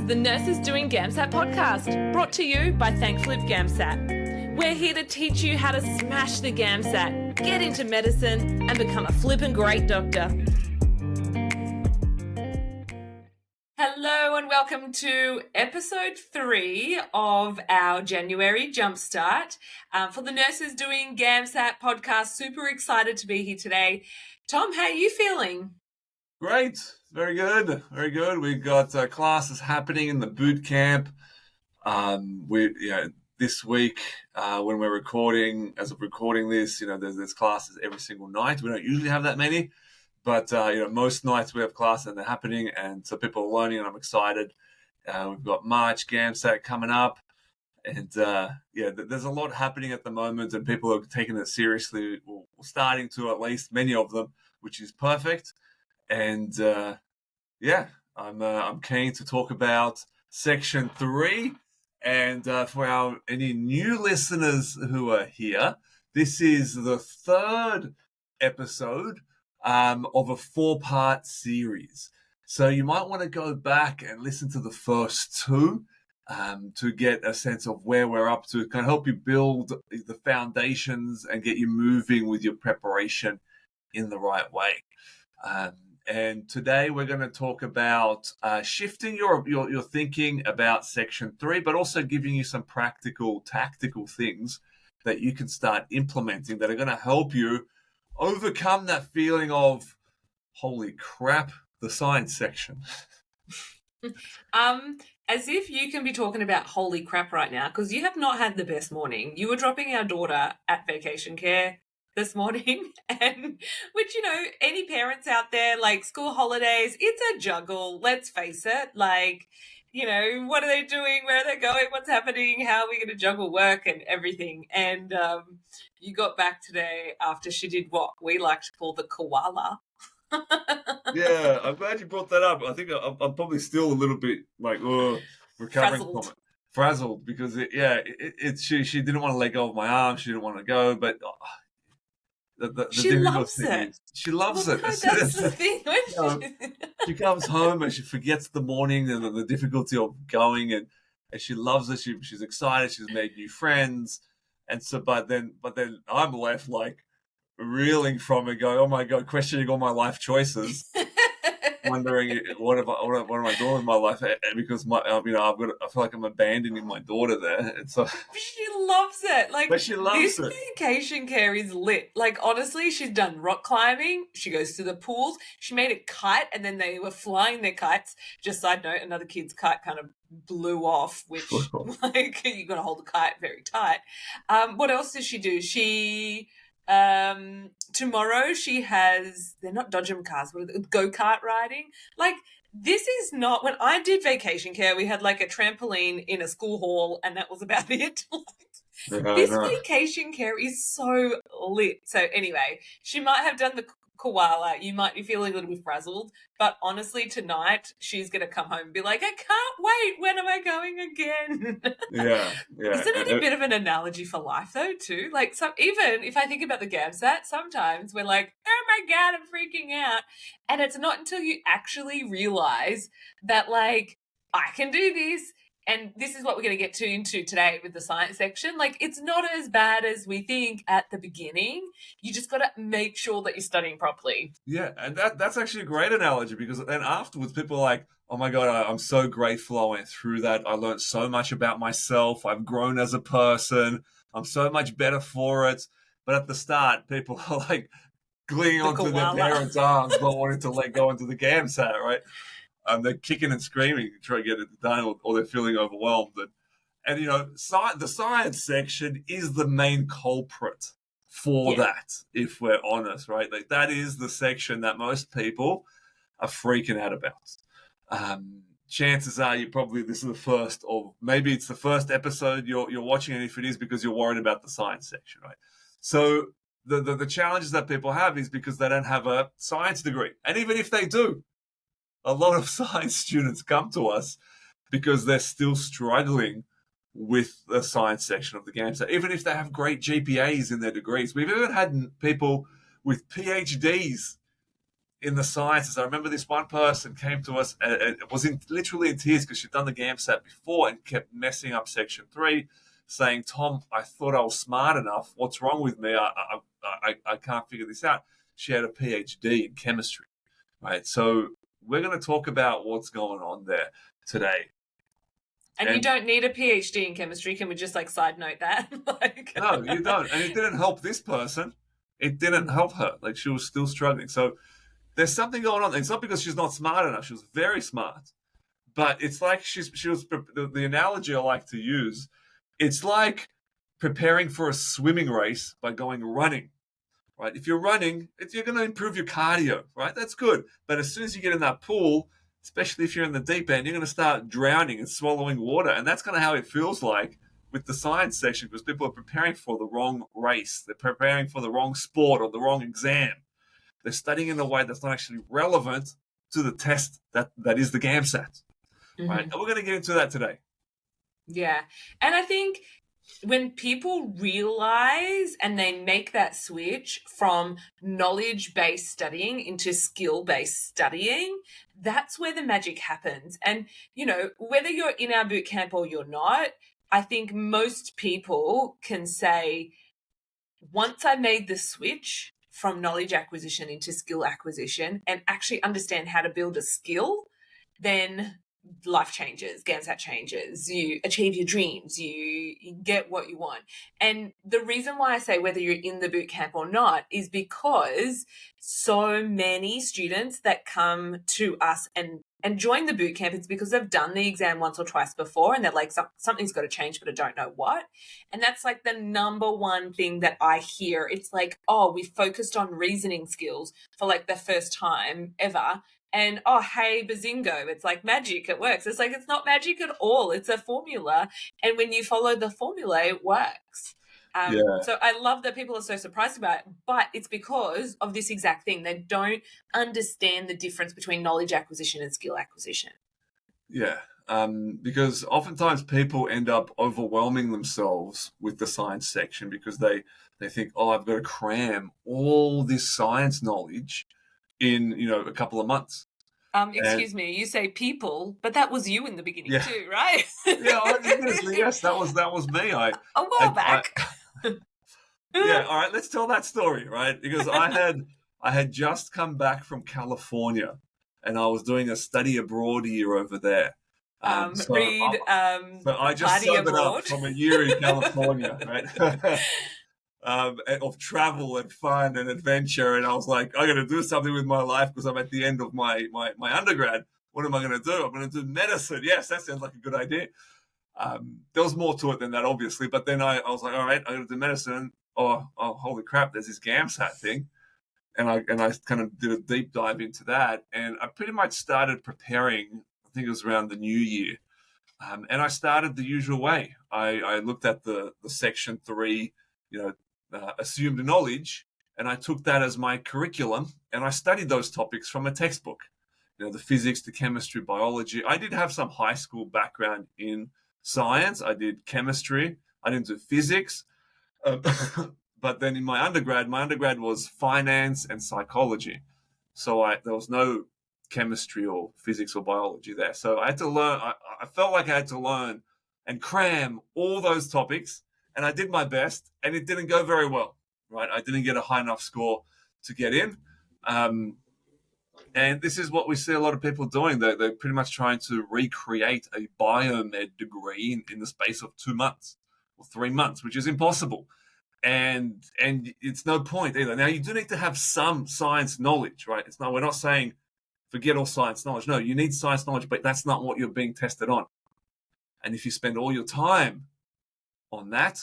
is the Nurses Doing GAMSAT Podcast, brought to you by Thankfully GAMSAT. We're here to teach you how to smash the GAMSAT, get into medicine, and become a flippin' great doctor. Hello and welcome to episode 3 of our January Jumpstart for the Nurses Doing GAMSAT Podcast. Super excited to be here today. Tom, how are you feeling? Great. Very good. Very good. We've got classes happening in the boot camp. This week, when we're recording, as of recording this, there's classes every single night. We don't usually have that many, but most nights we have classes and they're happening, and so people are learning, and I'm excited. We've got March GAMSAT coming up, and there's a lot happening at the moment, and people are taking it seriously, or starting to, at least many of them, which is perfect. And I'm keen to talk about section 3. And for any new listeners who are here, this is the third episode of a 4-part series. So you might want to go back and listen to the first 2 to get a sense of where we're up to. It can help you build the foundations and get you moving with your preparation in the right way. And today we're going to talk about shifting your thinking about section 3, but also giving you some practical, tactical things that you can start implementing that are going to help you overcome that feeling of, holy crap, the science section. As if you can be talking about holy crap right now, because you have not had the best morning. You were dropping our daughter at vacation care this morning, and which, any parents out there, like, school holidays, it's a juggle, let's face it. Like, what are they doing, where are they going, what's happening, how are we going to juggle work and everything? And you got back today after she did what we like to call the koala. Yeah, I'm glad you brought that up. I think I'm probably still a little bit like recovering from it. Frazzled, because she didn't want to let go of my arm, she didn't want to go, but she loves it. She loves it. That's the thing. She comes home and she forgets the morning and the difficulty of going, and she loves it. She's excited. She's made new friends, and so but then I'm left like reeling from it, going, oh my god, questioning all my life choices. Wondering what am I doing with my life, because I feel like I'm abandoning my daughter there, and so she loves it. But she loves this vacation care is lit. Like, honestly, she's done rock climbing. She goes to the pools. She made a kite, and then they were flying their kites. Just side note, another kid's kite kind of blew off, which like you got to hold the kite very tight. What else does she do? She tomorrow she has, they're not dodgem cars, but go-kart riding. Like, this is not, when I did vacation care, we had like a trampoline in a school hall and that was about it. This vacation care is so lit. So anyway, she might have done the koala, you might be feeling a little bit frazzled, but honestly tonight she's going to come home and be like, I can't wait, when am I going again? Yeah. Isn't it a bit of an analogy for life though too? Like, even if I think about the GAMSAT, sometimes we're like, oh my god, I'm freaking out, and it's not until you actually realize that, like, I can do this. And this is what we're going to get into today with the science section. Like, it's not as bad as we think at the beginning. You just got to make sure that you're studying properly. Yeah, and that's actually a great analogy, because then afterwards people are like, oh my god, I'm so grateful I went through that. I learned so much about myself. I've grown as a person. I'm so much better for it. But at the start, people are like clinging onto their parents' arms, not wanting to let go into the GAMSAT, right? They're kicking and screaming to try to get it done, or they're feeling overwhelmed. And the science section is the main culprit for that, if we're honest, right? Like, that is the section that most people are freaking out about. Chances are this is the first, or maybe it's the first episode you're watching, and if it is, because you're worried about the science section, right? So the challenges that people have is because they don't have a science degree. And even if they do, a lot of science students come to us because they're still struggling with the science section of the GAMSAT, even if they have great GPAs in their degrees. We've even had people with PhDs in the sciences. I remember this one person came to us and was literally in tears because she'd done the GAMSAT before and kept messing up section 3, saying, "Tom, I thought I was smart enough. What's wrong with me? I can't figure this out." She had a PhD in chemistry, right? So we're going to talk about what's going on there today. And you don't need a PhD in chemistry. Can we just side note that? No, you don't. And it didn't help this person. It didn't help her. She was still struggling. So there's something going on. It's not because she's not smart enough. She was very smart. But it's like she was, the analogy I like to use, it's like preparing for a swimming race by going running, right? If you're running, you're going to improve your cardio, right? That's good. But as soon as you get in that pool, especially if you're in the deep end, you're going to start drowning and swallowing water. And that's kind of how it feels like with the science section, because people are preparing for the wrong race. They're preparing for the wrong sport or the wrong exam. They're studying in a way that's not actually relevant to the test that is the GAMSAT, right? And we're going to get into that today. Yeah. And I think when people realize and they make that switch from knowledge-based studying into skill-based studying, that's where the magic happens. And, whether you're in our boot camp or you're not, I think most people can say, once I made the switch from knowledge acquisition into skill acquisition and actually understand how to build a skill, then life changes, GAMSAT changes, you achieve your dreams, you get what you want. And the reason why I say whether you're in the boot camp or not is because so many students that come to us and join the boot camp, it's because they've done the exam once or twice before and they're like, something's got to change, but I don't know what. And that's the number one thing that I hear. It's like, oh, we focused on reasoning skills for the first time ever. And, oh, hey, bazingo, it's like magic, it works. It's it's not magic at all. It's a formula. And when you follow the formula, it works. So I love that people are so surprised about it, but it's because of this exact thing. They don't understand the difference between knowledge acquisition and skill acquisition. Yeah, because oftentimes people end up overwhelming themselves with the science section because they think, oh, I've got to cram all this science knowledge in, a couple of months. Excuse me, you say people, but that was you in the beginning too, right? Yes, that was me. A while back. Yeah, all right, let's tell that story, right? Because I had just come back from California and I was doing a study abroad year over there. So I just summed it up from a year in California, right? Of travel and fun and adventure. And I was like, I'm going to do something with my life because I'm at the end of my undergrad. What am I going to do? I'm going to do medicine. Yes, that sounds like a good idea. There was more to it than that, obviously. But then I was like, all right, I'm going to do medicine. Oh, holy crap, there's this GAMSAT thing. And I kind of did a deep dive into that. And I pretty much started preparing, I think it was around the new year. And I started the usual way. I looked at the section 3, assumed knowledge, and I took that as my curriculum, and I studied those topics from a textbook. The physics, the chemistry, biology. I did have some high school background in science. I did chemistry. I didn't do physics. But then in my undergrad was finance and psychology. So there was no chemistry or physics or biology there. So I had to learn. I felt like I had to learn and cram all those topics. And I did my best, and it didn't go very well, right? I didn't get a high enough score to get in. And this is what we see a lot of people doing. They're pretty much trying to recreate a biomed degree in the space of 2 months or 3 months, which is impossible. And it's no point either. Now, you do need to have some science knowledge, right? We're not saying forget all science knowledge. No, you need science knowledge, but that's not what you're being tested on. And if you spend all your time on that,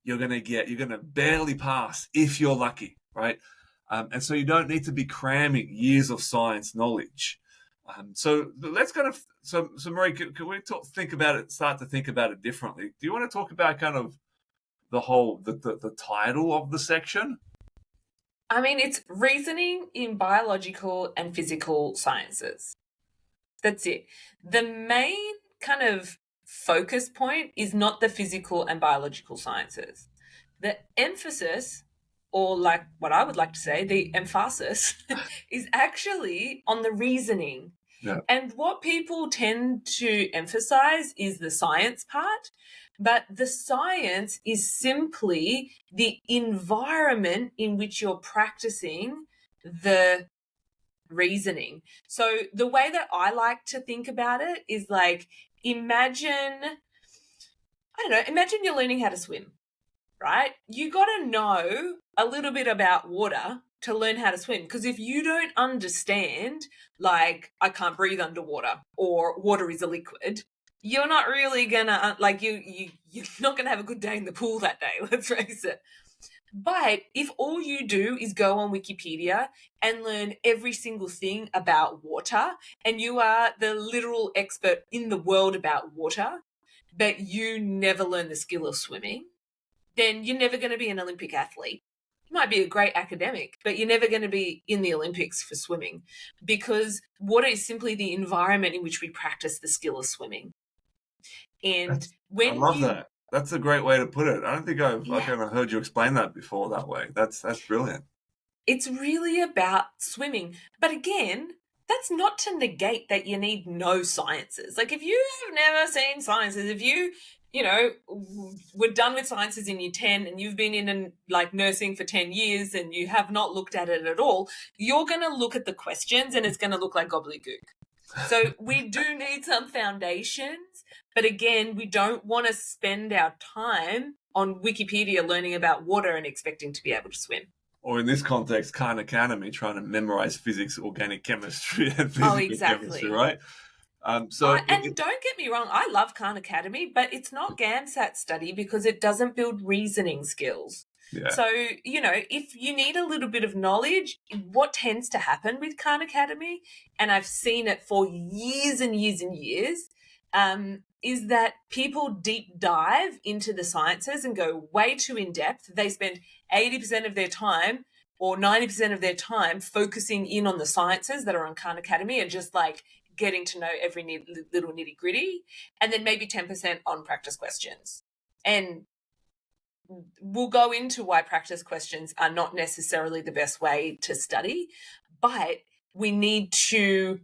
you're going to barely pass if you're lucky, right? And so you don't need to be cramming years of science knowledge. So let's so Mare, can we start to think about it differently? Do you want to talk about kind of the title of the section? I mean, it's reasoning in biological and physical sciences. That's it. The main kind of focus point is not the physical and biological sciences. The emphasis or like what I would like to say, the emphasis is actually on the reasoning. Yeah. And what people tend to emphasize is the science part, but the science is simply the environment in which you're practicing the reasoning. So the way that I like to think about it is like, imagine you're learning how to swim, right? You got to know a little bit about water to learn how to swim. Because if you don't understand, like, I can't breathe underwater or water is a liquid, you're not really gonna you're not gonna have a good day in the pool that day. Let's face it. But if all you do is go on Wikipedia and learn every single thing about water, and you are the literal expert in the world about water, but you never learn the skill of swimming, then you're never going to be an Olympic athlete. You might be a great academic, but you're never going to be in the Olympics for swimming, because water is simply the environment in which we practice the skill of swimming. And I love that. That's a great way to put it. I don't think I've ever heard you explain that before that way. That's brilliant. It's really about swimming. But again, that's not to negate that you need no sciences. Like, if you have never seen sciences, if you we're done with sciences in year 10 and you've been in nursing for 10 years and you have not looked at it at all, you're going to look at the questions and it's going to look like gobbledygook. So we do need some foundations, but again, we don't want to spend our time on Wikipedia learning about water and expecting to be able to swim. Or in this context, Khan Academy, trying to memorize physics, organic chemistry, and physical chemistry, right? And don't get me wrong, I love Khan Academy, but it's not GAMSAT study because it doesn't build reasoning skills. Yeah. So, if you need a little bit of knowledge, what tends to happen with Khan Academy, and I've seen it for years and years and years, is that people deep dive into the sciences and go way too in depth. They spend 80% of their time or 90% of their time focusing in on the sciences that are on Khan Academy and just getting to know every little nitty gritty, and then maybe 10% on practice questions. And we'll go into why practice questions are not necessarily the best way to study, but we need to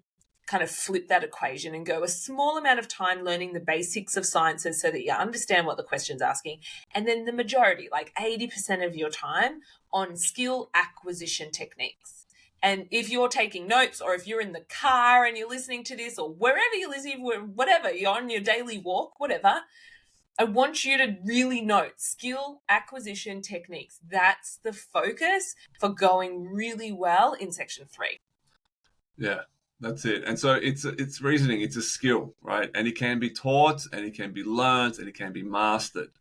kind of flip that equation and go a small amount of time learning the basics of sciences so that you understand what the question's asking, and then the majority, 80% of your time, on skill acquisition techniques. And if you're taking notes, or if you're in the car and you're listening to this, or wherever you're listening, whatever, you're on your daily walk, whatever, I want you to really note skill acquisition techniques. That's the focus for going really well in section 3. Yeah, that's it. And so it's reasoning. It's a skill, right? And it can be taught, and it can be learned, and it can be mastered,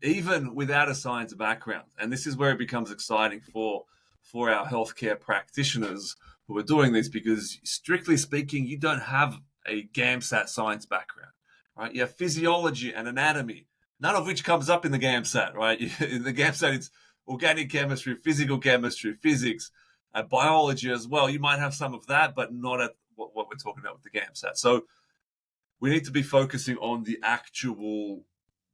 even without a science background. And this is where it becomes exciting for our healthcare practitioners who are doing this, because strictly speaking, you don't have a GAMSAT science background. Right, you have physiology and anatomy, none of which comes up in the GAMSAT, right? In the GAMSAT, it's organic chemistry, physical chemistry, physics, biology as well. You might have some of that, but not at what we're talking about with the GAMSAT. So we need to be focusing on the actual,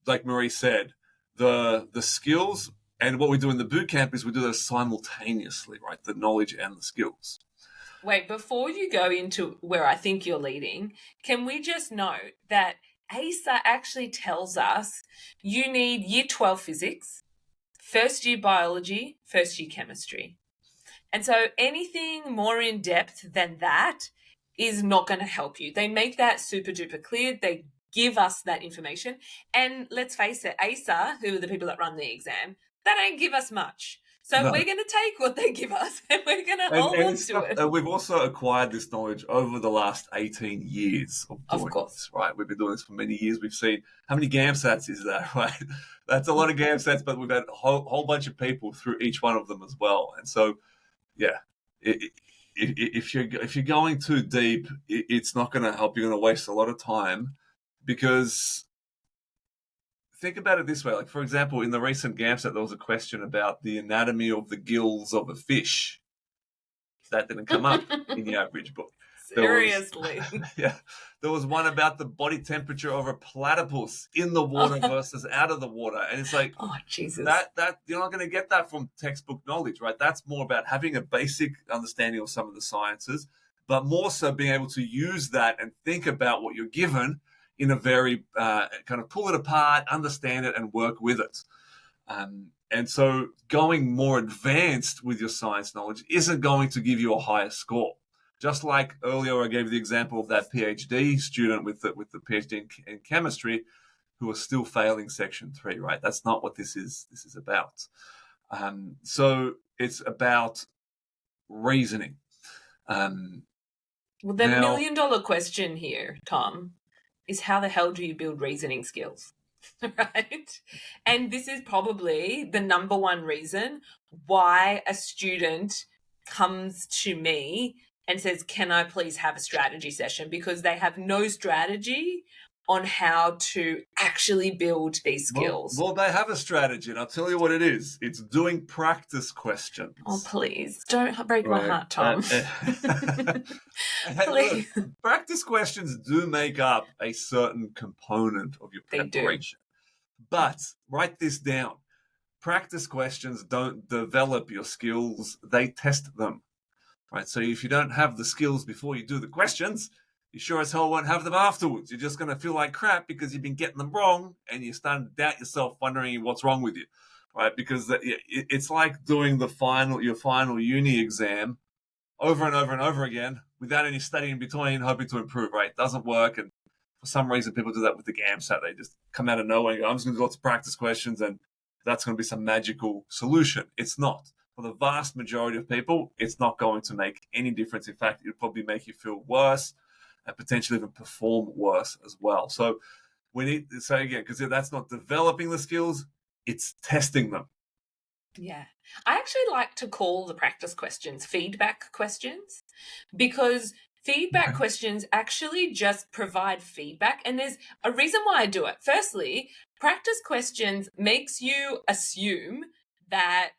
like Mare said, the skills. And what we do in the boot camp is we do those simultaneously, right? The knowledge and the skills. Wait, before you go into where I think you're leading, can we just note that ASA actually tells us you need year 12 physics, first year biology, first year chemistry. And so anything more in depth than that is not going to help you. They make that super duper clear. They give us that information. And let's face it, ASA, who are the people that run the exam, they don't give us much. So we're going to take what they give us and we're going to hold on to it. And we've also acquired this knowledge over the last 18 years of doing this, right? We've been doing this for many years. We've seen, how many GAMSATs is that, right? That's a lot of GAMSATs, but we've had a whole bunch of people through each one of them as well. And so, yeah, if you're going too deep, it's not going to help. You're going to waste a lot of time, because think about it this way. Like, for example, in the recent GAMSAT, there was a question about the anatomy of the gills of a fish. That didn't come up in the average book. Seriously. There was one about the body temperature of a platypus in the water versus out of the water. And it's like, oh, Jesus. That you're not going to get that from textbook knowledge, right? That's more about having a basic understanding of some of the sciences, but more so being able to use that and think about what you're given in a very kind of pull it apart, understand it, and work with it. And so going more advanced with your science knowledge isn't going to give you a higher score. Just like earlier I gave the example of that PhD student with the PhD in chemistry who are still failing section 3, right? That's not what this is about. So it's about reasoning. Well, the $1 million question here, Tom, is how the hell do you build reasoning skills? Right? And this is probably the number one reason why a student comes to me and says, can I please have a strategy session? Because they have no strategy on how to actually build these skills. Well, they have a strategy, and I'll tell you what it is. It's doing practice questions. Oh, please, don't break my heart, Tom. Please. Look, practice questions do make up a certain component of your preparation. But write this down. Practice questions don't develop your skills, they test them. Right? So if you don't have the skills before you do the questions, you sure as hell won't have them afterwards. You're just going to feel like crap because you've been getting them wrong and you're starting to doubt yourself, wondering what's wrong with you, right? Because it's like doing your final uni exam over and over and over again without any studying in between, hoping to improve, right? It doesn't work. And for some reason, people do that with the GAMSAT. They just come out of nowhere and go, I'm just going to do lots of practice questions and that's going to be some magical solution. It's not. For the vast majority of people, it's not going to make any difference. In fact, it'll probably make you feel worse and potentially even perform worse as well. So we need to say again, because that's not developing the skills, it's testing them. Yeah. I actually like to call the practice questions feedback questions because feedback questions actually just provide feedback. And there's a reason why I do it. Firstly, practice questions makes you assume that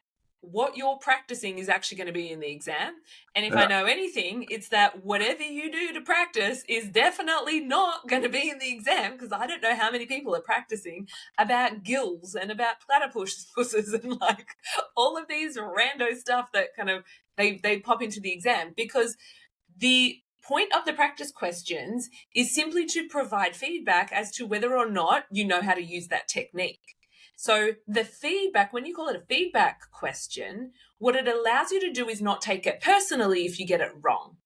what you're practicing is actually going to be in the exam. And if I know anything, it's that whatever you do to practice is definitely not going to be in the exam, because I don't know how many people are practicing about gills and about platypuses and like all of these rando stuff that kind of they pop into the exam, because the point of the practice questions is simply to provide feedback as to whether or not you know how to use that technique. So the feedback, when you call it a feedback question, what it allows you to do is not take it personally if you get it wrong.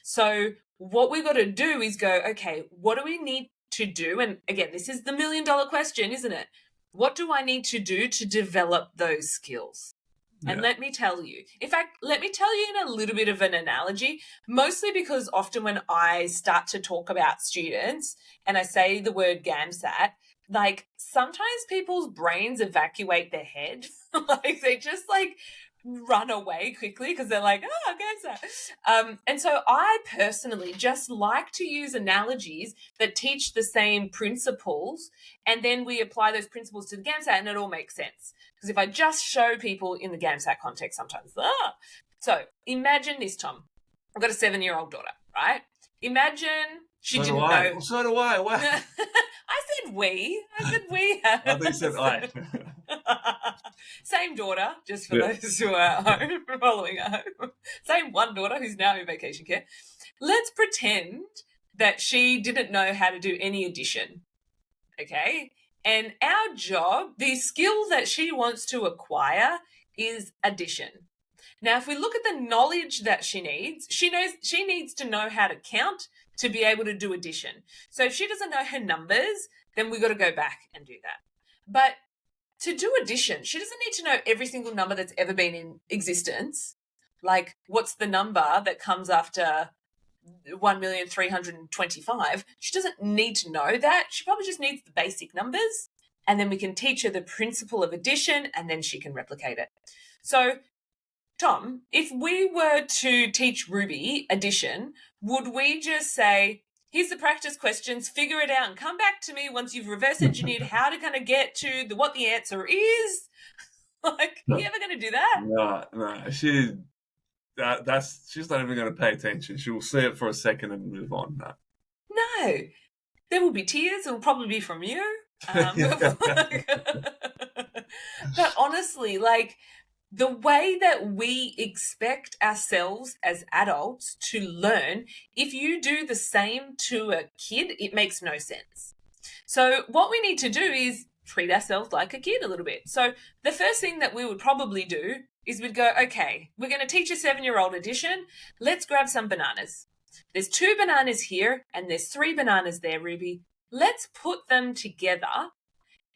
So what we've got to do is go, okay, what do we need to do? And again, this is the $1 million question, isn't it? What do I need to do to develop those skills? Yeah. And let me tell you. In fact, let me tell you in a little bit of an analogy, mostly because often when I start to talk about students and I say the word GAMSAT, like sometimes people's brains evacuate their head. Like they just like run away quickly because they're like, oh, GAMSAT. And so I personally just like to use analogies that teach the same principles, and then we apply those principles to the GAMSAT and it all makes sense. Because if I just show people in the GAMSAT context sometimes, So imagine this, Tom. I've got a 7-year-old daughter, right? Imagine she didn't know. So do I. Wow. I said we. I I think you said I. Same daughter, just for those who are at home, following at home. Same one daughter who's now in vacation care. Let's pretend that she didn't know how to do any addition, okay? And our job, the skill that she wants to acquire is addition. Now, if we look at the knowledge that she needs, she needs to know how to count to be able to do addition. So if she doesn't know her numbers, then we've got to go back and do that. But to do addition, she doesn't need to know every single number that's ever been in existence. Like, what's the number that comes after 1,325,000? She doesn't need to know that. She probably just needs the basic numbers, and then we can teach her the principle of addition, and then she can replicate it. So, Tom, if we were to teach Ruby addition, would we just say, here's the practice questions, figure it out and come back to me once you've reverse engineered how to kind of get to what the answer is? Like, are you ever going to do that? No. she's not even going to pay attention. She will see it for a second and move on. No. No. There will be tears. It will probably be from you. But honestly, like, the way that we expect ourselves as adults to learn, if you do the same to a kid, it makes no sense. So what we need to do is treat ourselves like a kid a little bit. So the first thing that we would probably do is we'd go, okay, we're going to teach a 7-year-old addition. Let's grab some bananas. There's 2 bananas here and there's 3 bananas there, Ruby. Let's put them together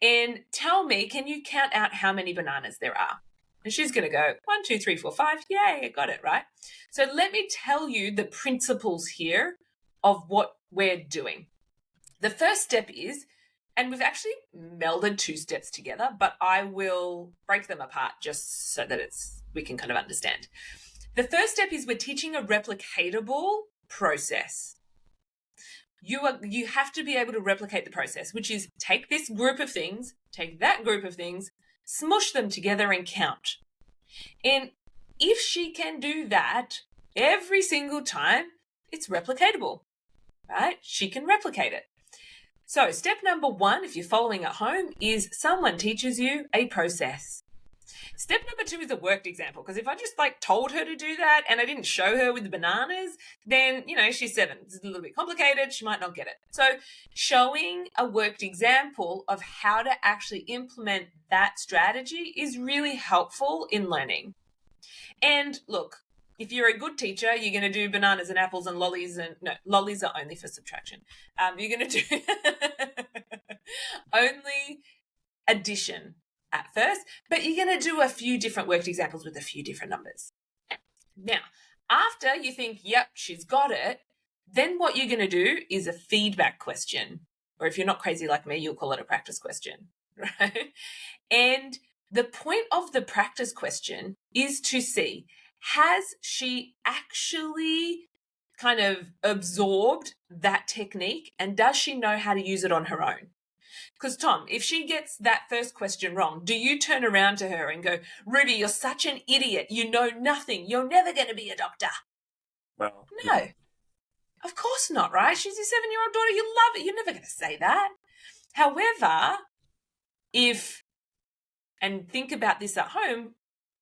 and tell me, can you count out how many bananas there are? And she's going to go 1, 2, 3, 4, 5. Yay, I got it, right? So let me tell you the principles here of what we're doing. The first step is, and we've actually melded 2 steps together, but I will break them apart just so that we can kind of understand. The first step is we're teaching a replicatable process. You have to be able to replicate the process, which is take this group of things, take that group of things, smush them together and count. And if she can do that every single time, it's replicatable, right? She can replicate it. So step number 1, if you're following at home, is someone teaches you a process. Step number 2 is a worked example, because if I just told her to do that and I didn't show her with the bananas, then, she's 7. It's a little bit complicated. She might not get it. So showing a worked example of how to actually implement that strategy is really helpful in learning. And look, if you're a good teacher, you're going to do bananas and apples and lollies no, lollies are only for subtraction. You're going to do only addition at first, but you're going to do a few different worked examples with a few different numbers. Now, after you think, yep, she's got it, then what you're going to do is a feedback question, or if you're not crazy like me, you'll call it a practice question, right? And the point of the practice question is to see, has she actually kind of absorbed that technique, and does she know how to use it on her own? Because Tom, if she gets that first question wrong, do you turn around to her and go, Ruby, you're such an idiot. You know nothing. You're never going to be a doctor. Well, no, yeah. Of course not, right? She's your 7-year-old daughter. You love it. You're never going to say that. However, and think about this at home,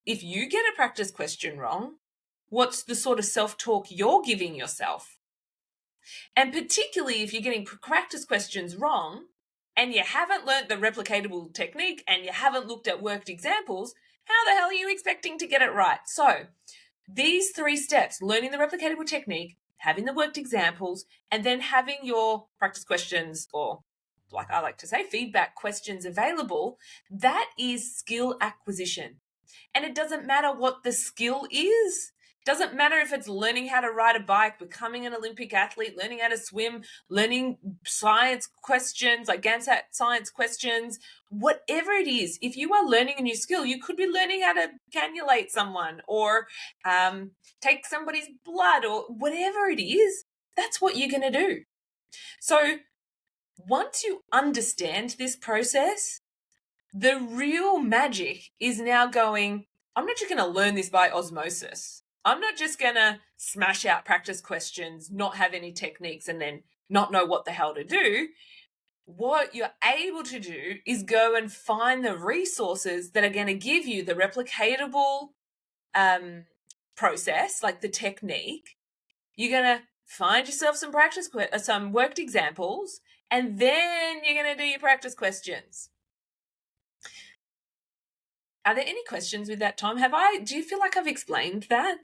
if you get a practice question wrong, what's the sort of self-talk you're giving yourself? And particularly if you're getting practice questions wrong and you haven't learnt the replicatable technique and you haven't looked at worked examples, how the hell are you expecting to get it right? So these 3 steps, learning the replicatable technique, having the worked examples, and then having your practice questions, or like I like to say, feedback questions available, that is skill acquisition. And it doesn't matter what the skill is. It doesn't matter if it's learning how to ride a bike, becoming an Olympic athlete, learning how to swim, learning science questions, like GAMSAT science questions, whatever it is. If you are learning a new skill, you could be learning how to cannulate someone or take somebody's blood or whatever it is, that's what you're going to do. So once you understand this process, the real magic is now going, I'm not just going to learn this by osmosis. I'm not just going to smash out practice questions, not have any techniques, and then not know what the hell to do. What you're able to do is go and find the resources that are going to give you the replicatable process, like the technique. You're going to find yourself some worked examples, and then you're going to do your practice questions. Are there any questions with that, Tom? Do you feel like I've explained that?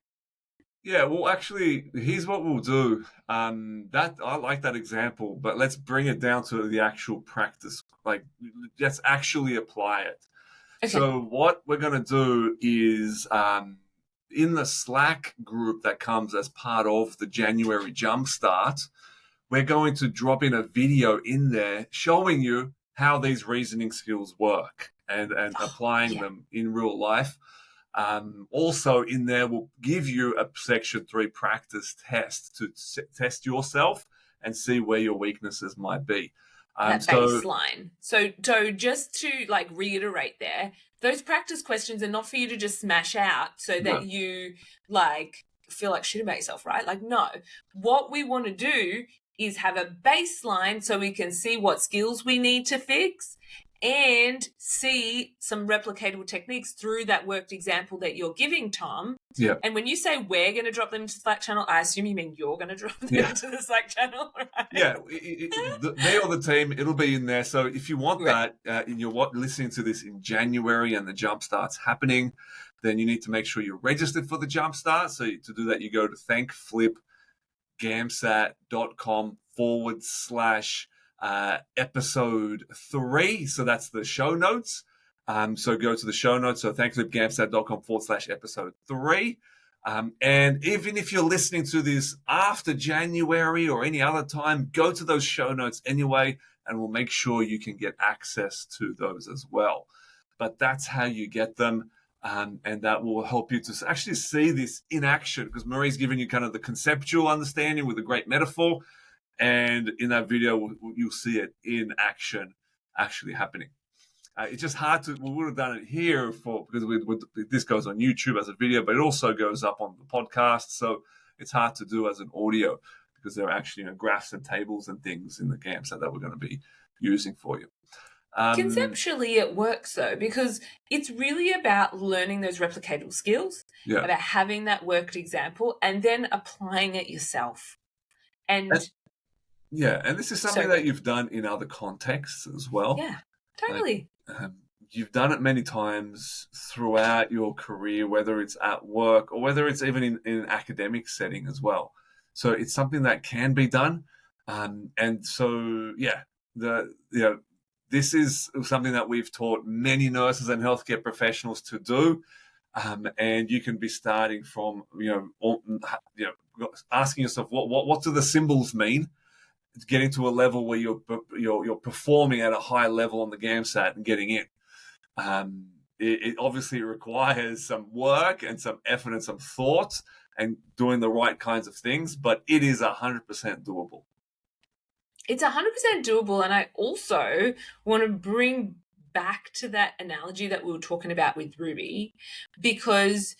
Yeah, well, actually, here's what we'll do. That I like that example, but let's bring it down to the actual practice. Like, let's actually apply it. Okay. So what we're going to do is, in the Slack group that comes as part of the January Jumpstart, we're going to drop in a video in there showing you how these reasoning skills work and applying them in real life. Also in there, we'll give you a Section 3 practice test to test yourself and see where your weaknesses might be. That So baseline. So just to like reiterate there, those practice questions are not for you to just smash out so that no, you like feel like shit about yourself, right? Like, no. What we want to do is have a baseline so we can see what skills we need to fix and see some replicatable techniques through that worked example that you're giving, Tom. yeah, And when you say we're going to drop them into the Slack channel, I assume you mean you're going to drop them yeah. into the Slack channel, right? Yeah, me or the team, it'll be in there. So if you want Right. that, and you're listening to this in January and the Jumpstart's happening, then you need to make sure you're registered for the Jumpstart. So to do that, you go to thankflipgamsat.com/episode 3. So that's the show notes. So go to the show notes. So thankflipgamsat.com/episode 3. And even if you're listening to this after January or any other time, go to those show notes anyway, and we'll make sure you can get access to those as well. But that's how you get them. And that will help you to actually see this in action, because Marie's given you kind of the conceptual understanding with a great metaphor. And in that video, you'll see it in action actually happening. It's just hard to. We would have done it here because this goes on YouTube as a video, but it also goes up on the podcast. So it's hard to do as an audio because there are actually graphs and tables and things in the GAMSAT that we're going to be using for you. Conceptually, it works though, because it's really about learning those replicatable skills, about having that worked example, and then applying it yourself. And this is something that you've done in other contexts as well. Yeah, totally. You've done it many times throughout your career, whether it's at work or whether it's even in an academic setting as well. So it's something that can be done. And so, this is something that we've taught many nurses and healthcare professionals to do. And you can be starting from, asking yourself, what do the symbols mean? Getting to a level where you're performing at a high level on the GAMSAT and getting in. It obviously requires some work and some effort and some thought and doing the right kinds of things, but it is 100% doable. It's 100% doable. And I also want to bring back to that analogy that we were talking about with Ruby, because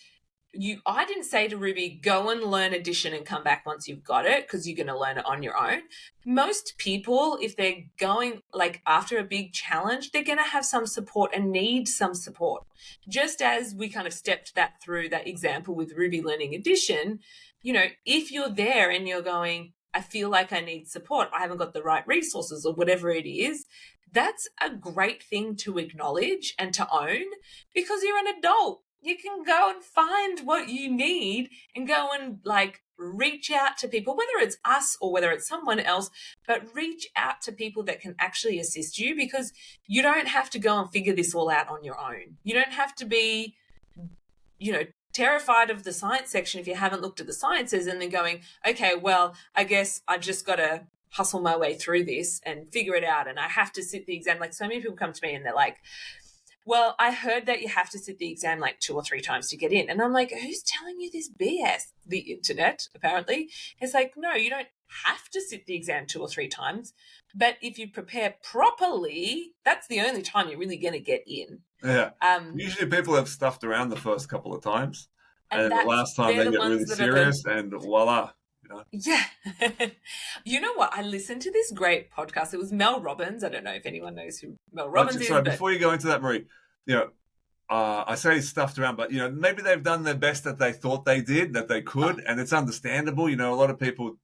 I didn't say to Ruby, go and learn addition and come back once you've got it, because you're going to learn it on your own. Most people, if they're going like after a big challenge, they're going to have some support and need some support. Just as we kind of stepped that through that example with Ruby learning addition, if you're there and you're going, I feel like I need support, I haven't got the right resources or whatever it is, that's a great thing to acknowledge and to own, because you're an adult. You can go and find what you need and go and like reach out to people, whether it's us or whether it's someone else, but reach out to people that can actually assist you, because you don't have to go and figure this all out on your own. You don't have to be, terrified of the science section if you haven't looked at the sciences and then going, okay, well, I guess I've just got to hustle my way through this and figure it out. And I have to sit the exam. Like, so many people come to me and they're like, well, I heard that you have to sit the exam like 2 or 3 times to get in. And I'm like, who's telling you this BS? The internet, apparently. It's like, no, you don't have to sit the exam 2 or 3 times. But if you prepare properly, that's the only time you're really going to get in. Yeah. Usually people have stuffed around the first couple of times. And the last time they get really serious and voila. Yeah. You know what? I listened to this great podcast. It was Mel Robbins. I don't know if anyone knows who Mel Robbins is. Sorry, before you go into that, Marie, I say stuffed around, but maybe they've done their best that they thought they did, that they could, and it's understandable. A lot of people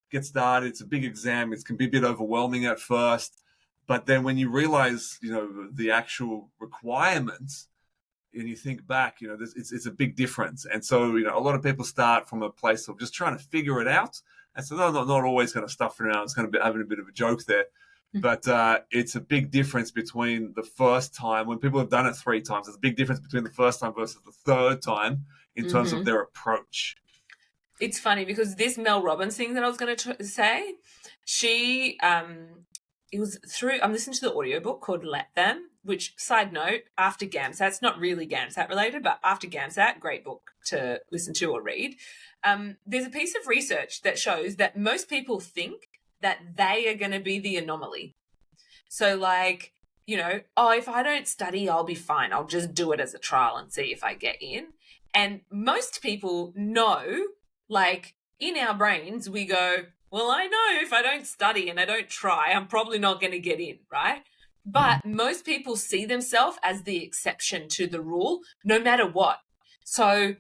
get started. It's a big exam. It can be a bit overwhelming at first, but then when you realize, the actual requirements, and you think back, it's a big difference. And so, a lot of people start from a place of just trying to figure it out. And so they're not always going to stuff it around. It's going to be having a bit of a joke there. But it's a big difference between the first time, when people have done it 3 times, there's a big difference between the first time versus the third time in terms of their approach. It's funny because this Mel Robbins thing that I was going to say, she, it was through, I'm listening to the audiobook called Let Them, which, side note, after GAMSAT, it's not really GAMSAT related, but after GAMSAT, great book to listen to or read. There's a piece of research that shows that most people think that they are going to be the anomaly. So like, oh, if I don't study, I'll be fine. I'll just do it as a trial and see if I get in. And most people know, like in our brains, we go, well, I know if I don't study and I don't try, I'm probably not going to get in, right? But most people see themselves as the exception to the rule, no matter what. So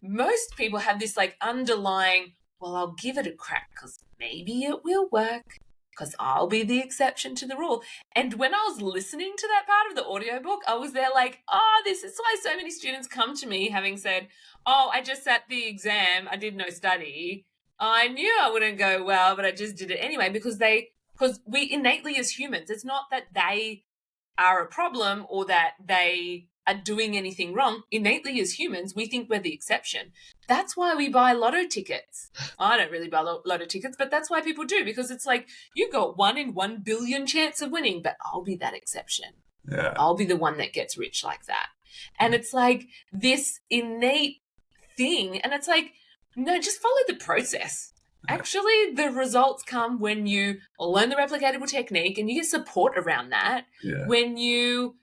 most people have this like underlying, well, I'll give it a crack because maybe it will work because I'll be the exception to the rule. And when I was listening to that part of the audiobook, I was there like, oh, this is why so many students come to me having said, oh, I just sat the exam, I did no study. I knew I wouldn't go well, but I just did it anyway because we innately as humans, it's not that they are a problem or that they are doing anything wrong. Innately as humans, we think we're the exception. That's why we buy lotto tickets. I don't really buy lotto tickets, but that's why people do, because it's like you've got 1 in 1 billion chance of winning, but I'll be that exception. Yeah. I'll be the one that gets rich like that. And it's like this innate thing. And it's like, no, just follow the process. Actually, the results come when you learn the replicatable technique and you get support around that. Yeah. When you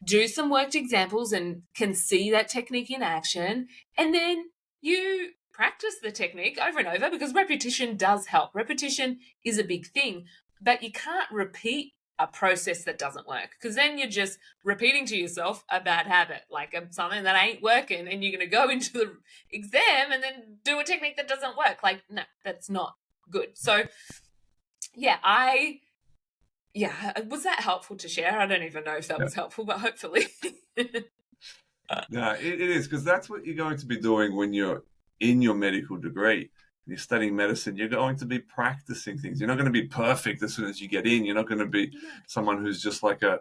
do some worked examples and can see that technique in action, and then you practice the technique over and over, because repetition does help. Repetition is a big thing, but you can't repeat a process that doesn't work, because then you're just repeating to yourself a bad habit, like something that ain't working, and you're going to go into the exam and then do a technique that doesn't work. Like, no, that's not good. So was that helpful to share? I don't even know if that was helpful, but hopefully. No, it is, because that's what you're going to be doing when you're in your medical degree. You're studying medicine, you're going to be practicing things. You're not going to be perfect as soon as you get in. You're not going to be someone who's just like a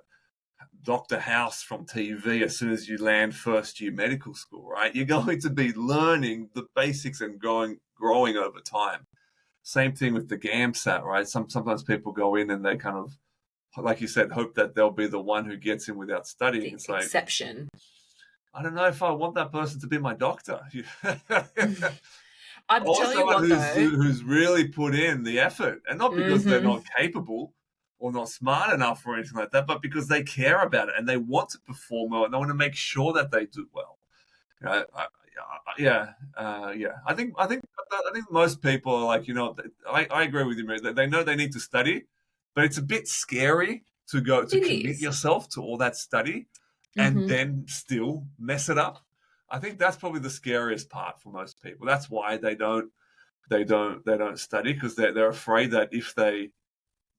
Dr. House from TV as soon as you land first year medical school, right? You're going to be learning the basics and growing over time. Same thing with the GAMSAT, right? Sometimes people go in and they kind of, like you said, hope that they'll be the one who gets in without studying. It's like, exception. I don't know if I want that person to be my doctor. I'll tell you what, who's really put in the effort, and not because they're not capable or not smart enough or anything like that, but because they care about it and they want to perform well and they want to make sure that they do well. I think most people are like, I agree with you, Mary. They know they need to study, but it's a bit scary to commit yourself to all that study and then still mess it up. I think that's probably the scariest part for most people. That's why they don't study, because they're afraid that if they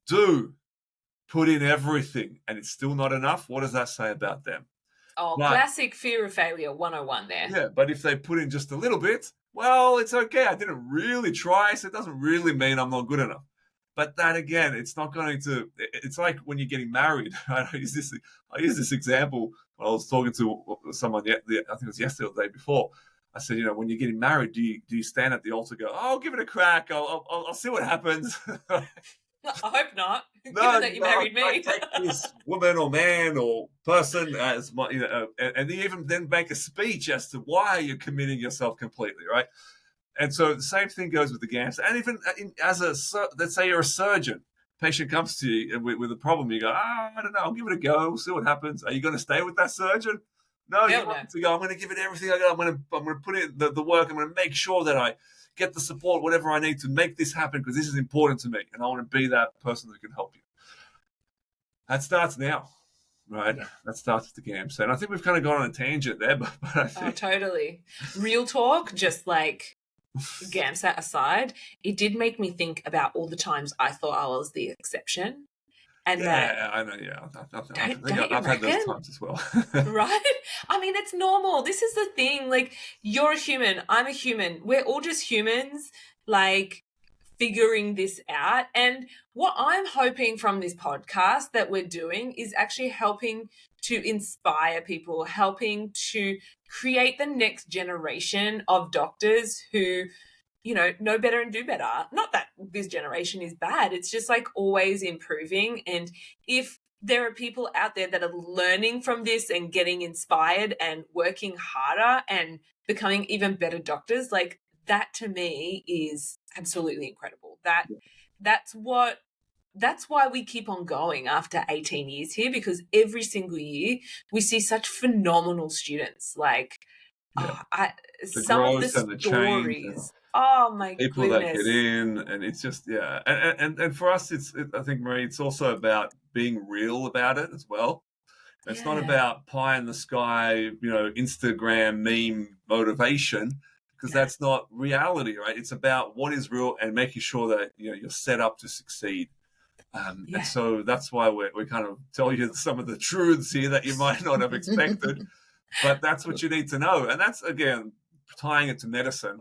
do put in everything and it's still not enough, what does that say about them? Classic fear of failure 101 there. Yeah, but if they put in just a little bit, well, it's okay. I didn't really try, so it doesn't really mean I'm not good enough. But that, again, it's not going to. It's like when you're getting married. I use this example when I was talking to someone. I think it was yesterday or the day before. I said, when you're getting married, do you stand at the altar and go, "Oh, I'll give it a crack. I'll see what happens." I hope not. Given that you married me, I take this woman or man or person as my, and they even then make a speech as to why you're committing yourself completely, right? And so the same thing goes with the GAMS. And even let's say you're a surgeon, patient comes to you with a problem, you go, I don't know, I'll give it a go, we'll see what happens. Are you going to stay with that surgeon? No, you want to go, I'm going to give it everything I got. I'm going to put in the work. I'm going to make sure that I get the support, whatever I need to make this happen, because this is important to me. And I want to be that person that can help you. That starts now. Right, that starts with the GAMSAT. And I think we've kind of gone on a tangent there, but I think... totally. Real talk, just like GAMSAT aside, it did make me think about all the times I thought I was the exception. And I know, I've had those times as well. Right? I mean, it's normal. This is the thing. Like, you're a human. I'm a human. We're all just humans, like, figuring this out. And what I'm hoping from this podcast that we're doing is actually helping to inspire people, helping to create the next generation of doctors who, know better and do better. Not that this generation is bad. It's just like always improving. And if there are people out there that are learning from this and getting inspired and working harder and becoming even better doctors, like, that to me is absolutely incredible. That's what that's why we keep on going after 18 years here, because every single year we see such phenomenal students. Like, Yeah. The some of the growth and the change and stories. Oh my people that get goodness. in, and it's just and for us, I think, Marie, it's also about being real about it as well. It's not Yeah. about pie in the sky, Instagram meme motivation, because Yeah. that's not reality, right? It's about what is real and making sure that you're set up to succeed. And Yeah. so that's why we kind of tell you some of the truths here that you might not have expected, but that's what you need to know. And that's, again, tying it to medicine.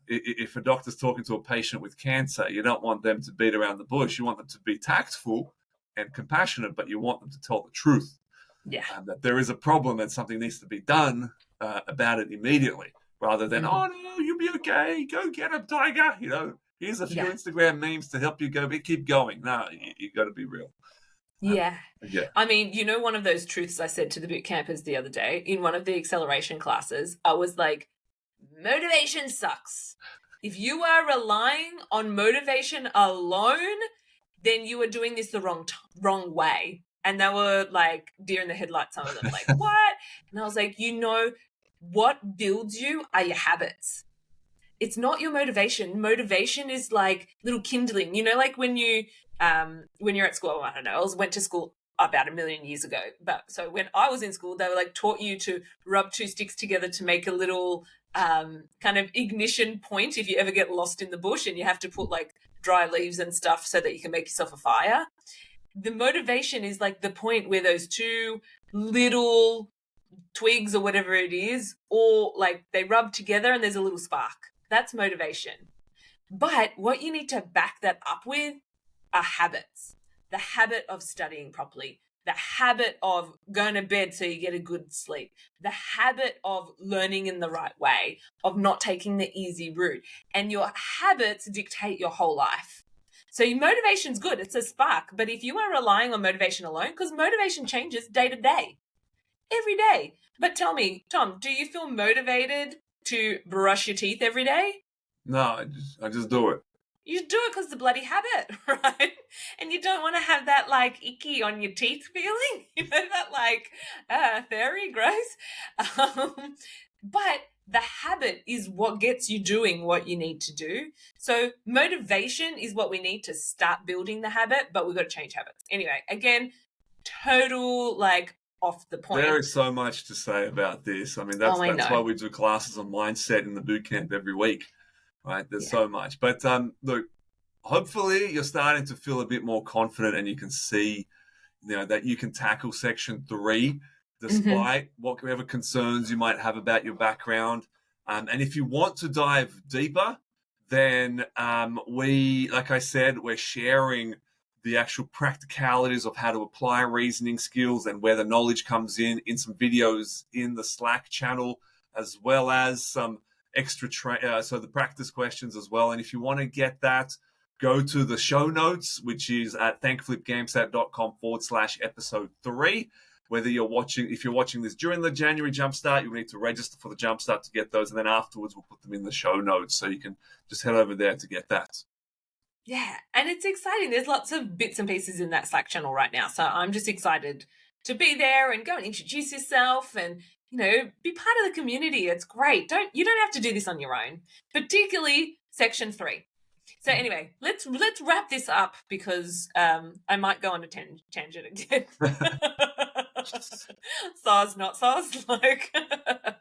If a doctor's talking to a patient with cancer, you don't want them to beat around the bush. You want them to be tactful and compassionate, but you want them to tell the truth. Yeah. That there is a problem and something needs to be done about it immediately, rather than, oh no, you'll be okay, go get him, tiger. Here's a few Instagram memes to help you keep going. No, you got to be real. Yeah. Yeah. I mean, one of those truths I said to the boot campers the other day in one of the acceleration classes, I was like, motivation sucks. If you are relying on motivation alone, then you are doing this the wrong way. And they were like deer in the headlights, some of them, like, what? And I was like, what builds you are your habits. It's not your motivation. Motivation is like little kindling. Like when you're at school, I don't know, I went to school about 1 million years ago. But so when I was in school, they were like taught you to rub two sticks together to make a little kind of ignition point if you ever get lost in the bush and you have to put like dry leaves and stuff so that you can make yourself a fire. The motivation is like the point where those two little twigs or whatever it is, or like they rub together and there's a little spark. That's motivation. But what you need to back that up with are habits. The habit of studying properly, the habit of going to bed so you get a good sleep, the habit of learning in the right way, of not taking the easy route. And your habits dictate your whole life. So your motivation's good. It's a spark. But if you are relying on motivation alone, because motivation changes day to day, every day. But tell me, Tom, do you feel motivated to brush your teeth every day? No, I just do it. You do it because it's a bloody habit, right? And you don't want to have that like icky on your teeth feeling, that like, very gross. But the habit is what gets you doing what you need to do. So motivation is what we need to start building the habit, but we've got to change habits. Anyway, again, total like off the point. There is so much to say about this. I mean, that's why we do classes on mindset in the boot camp every week, right? There's so much. But look, hopefully you're starting to feel a bit more confident and you can see, that you can tackle section 3 despite whatever concerns you might have about your background. And if you want to dive deeper, then like I said, we're sharing the actual practicalities of how to apply reasoning skills and where the knowledge comes in some videos in the Slack channel, as well as some extra so the practice questions as well. And if you want to get that, go to the show notes, which is at thankflipgamsat.com/episode 3. If you're watching this during the January Jumpstart, you'll need to register for the Jumpstart to get those. And then afterwards, we'll put them in the show notes. So you can just head over there to get that. Yeah, and it's exciting. There's lots of bits and pieces in that Slack channel right now. So I'm just excited to be there and go and introduce yourself and, be part of the community. It's great. You don't have to do this on your own, particularly section 3. So anyway, let's wrap this up because I might go on a tangent again. SARS, not SARS, like. Yeah.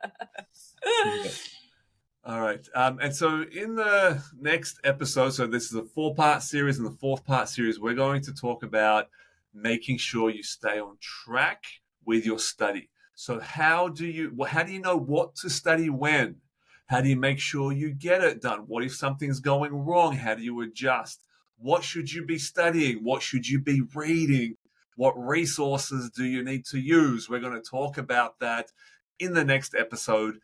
All right. And so in the next episode, so this is a 4-part series. In the 4th part series, we're going to talk about making sure you stay on track with your study. So how do you know what to study when? How do you make sure you get it done? What if something's going wrong? How do you adjust? What should you be studying? What should you be reading? What resources do you need to use? We're going to talk about that in the next episode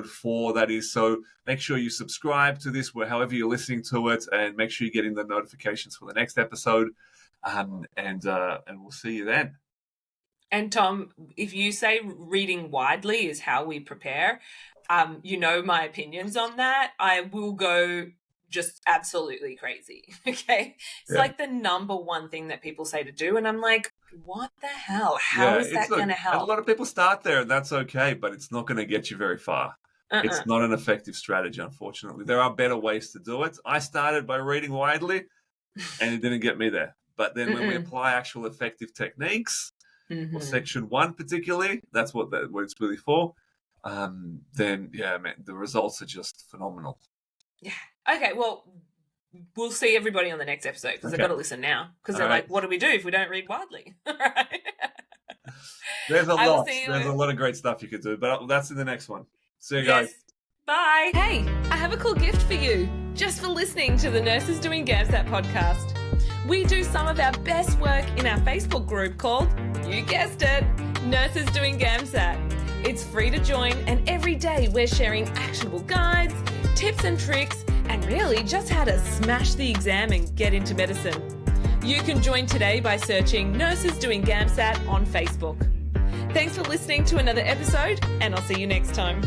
4, that is. So make sure you subscribe to this however you're listening to it, and make sure you're getting the notifications for the next episode. And we'll see you then. And Tom, if you say reading widely is how we prepare, my opinions on that. I will go just absolutely crazy. Okay. It's like the number one thing that people say to do. And I'm like, what the hell? How is that going to help? And a lot of people start there, and that's okay, but it's not going to get you very far. It's not an effective strategy, unfortunately. There are better ways to do it. I started by reading widely, and it didn't get me there. But then when we apply actual effective techniques, or section 1 particularly, that's what it's really for, then, yeah, man, the results are just phenomenal. Yeah. Okay, well, we'll see everybody on the next episode because they've got to listen now because they're like, what do we do if we don't read widely? Right. There's a lot. There's a lot of great stuff you could do, but that's in the next one. See you guys. Bye. Hey, I have a cool gift for you just for listening to the Nurses Doing GAMSAT podcast. We do some of our best work in our Facebook group called, you guessed it, Nurses Doing GAMSAT. It's free to join, and every day we're sharing actionable guides, tips and tricks, and really just how to smash the exam and get into medicine. You can join today by searching Nurses Doing GAMSAT on Facebook. Thanks for listening to another episode, and I'll see you next time.